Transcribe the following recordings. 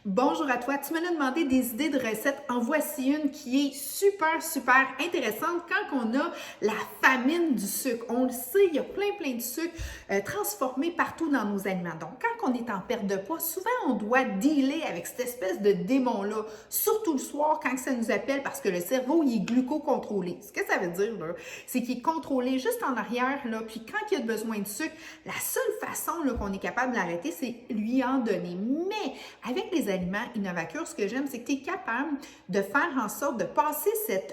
Bonjour à toi, tu m'as demandé des idées de recettes. En voici une qui est super intéressante quand on a la famine du sucre. On le sait, il y a plein de sucre transformé partout dans nos aliments. Donc, quand on est en perte de poids, souvent on doit dealer avec cette espèce de démon-là, surtout le soir quand ça nous appelle parce que le cerveau, il est glucocontrôlé. Ce que ça veut dire, là, c'est qu'il est contrôlé juste en arrière, là, puis quand il y a besoin de sucre, la seule façon là, qu'on est capable de l'arrêter, c'est lui en donner. Mais avec les aliments Innovacure, ce que j'aime, c'est que tu es capable de faire en sorte de passer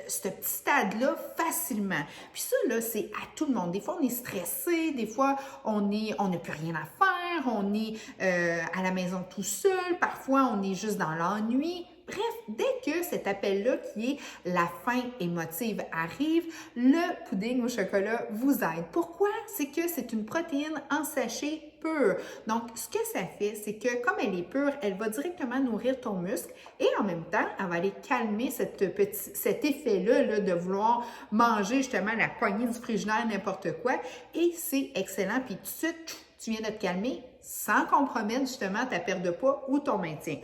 ce petit stade-là facilement. Puis ça, là, c'est à tout le monde. Des fois, on est stressé, des fois, on n'a plus rien à faire, on est à la maison tout seul, parfois, on est juste dans l'ennui. Bref, dès que cet appel-là, qui est la faim émotive, arrive, le pudding au chocolat vous aide. Pourquoi? C'est que c'est une protéine en sachet pur. Donc, ce que ça fait, c'est que comme elle est pure, elle va directement nourrir ton muscle et en même temps, elle va aller calmer cet effet-là là, de vouloir manger justement la poignée du frigidaire, n'importe quoi. Et c'est excellent. Puis tout de suite, tu viens de te calmer sans compromettre justement ta perte de poids ou ton maintien.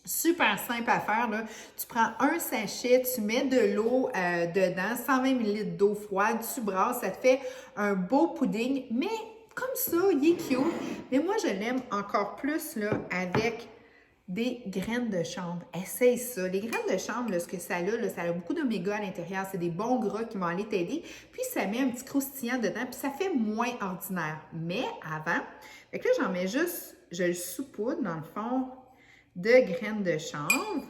Super simple à faire, là. Tu prends un sachet, tu mets de l'eau dedans, 120 ml d'eau froide, tu brasses, ça te fait un beau pudding, mais comme ça, il est cute. Mais moi, je l'aime encore plus là, avec des graines de chanvre. Essaye ça. Les graines de chanvre, là, ce que ça a, là, ça a beaucoup d'oméga à l'intérieur. C'est des bons gras qui vont aller t'aider. Puis, ça met un petit croustillant dedans, puis ça fait moins ordinaire. Mais avant, fait que là, j'en mets juste, je le saupoudre dans le fond de graines de chanvre.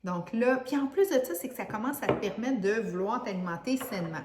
Donc là, puis en plus de ça, c'est que ça commence à te permettre de vouloir t'alimenter sainement.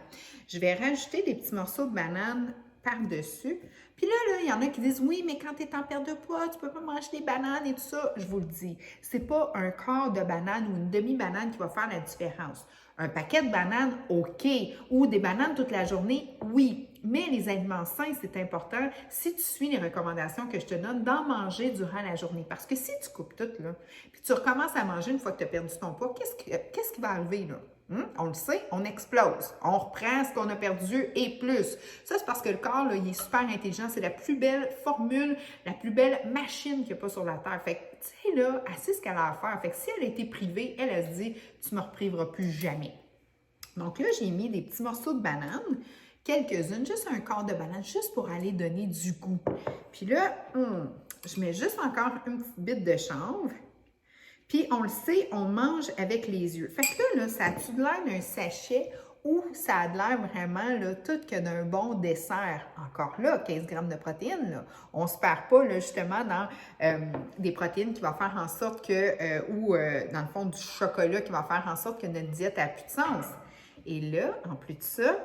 Je vais rajouter des petits morceaux de banane par-dessus. Puis là, il y en a qui disent, oui, mais quand tu es en perte de poids, tu peux pas manger des bananes et tout ça. Je vous le dis, c'est pas un quart de banane ou une demi-banane qui va faire la différence. Un paquet de bananes, OK. Ou des bananes toute la journée, oui. Mais les aliments sains, c'est important, si tu suis les recommandations que je te donne, d'en manger durant la journée. Parce que si tu coupes tout, là, puis tu recommences à manger une fois que tu as perdu ton poids, qu'est-ce qui va arriver, là? On le sait, on explose. On reprend ce qu'on a perdu et plus. Ça, c'est parce que le corps, là, il est super intelligent. C'est la plus belle formule, la plus belle machine qu'il n'y a pas sur la Terre. Fait que, tu sais, là, elle sait ce qu'elle a à faire. Fait que si elle a été privée, elle se dit, tu ne me repriveras plus jamais. Donc là, j'ai mis des petits morceaux de banane, quelques-unes, juste un quart de banane, juste pour aller donner du goût. Puis là, je mets juste encore une petite bite de chanvre. Puis, on le sait, on mange avec les yeux. Fait que là ça a-tu de l'air d'un sachet ou ça a de l'air vraiment, là, tout que d'un bon dessert? Encore là, 15 grammes de protéines, là. On ne se perd pas, là, justement, dans des protéines qui vont faire en sorte que, dans le fond, du chocolat qui va faire en sorte que notre diète n'a plus de sens. Et là, en plus de ça,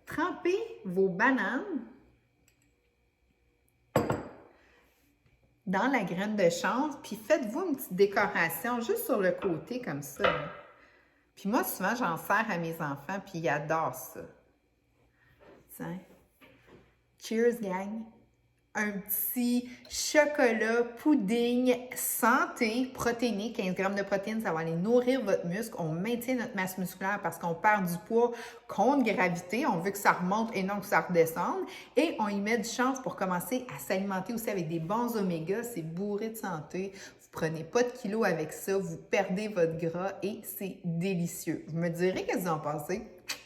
trempez vos bananes dans la graine de chanvre, puis faites-vous une petite décoration juste sur le côté comme ça. Là. Puis moi, souvent, j'en sers à mes enfants, puis ils adorent ça. Tiens. Cheers, gang! Un petit chocolat pudding santé, protéiné, 15 grammes de protéines, ça va aller nourrir votre muscle. On maintient notre masse musculaire parce qu'on perd du poids contre gravité. On veut que ça remonte et non que ça redescende. Et on y met du chance pour commencer à s'alimenter aussi avec des bons oméga. C'est bourré de santé. Vous prenez pas de kilos avec ça. Vous perdez votre gras et c'est délicieux. Vous me direz qu'est-ce que vous en pensez?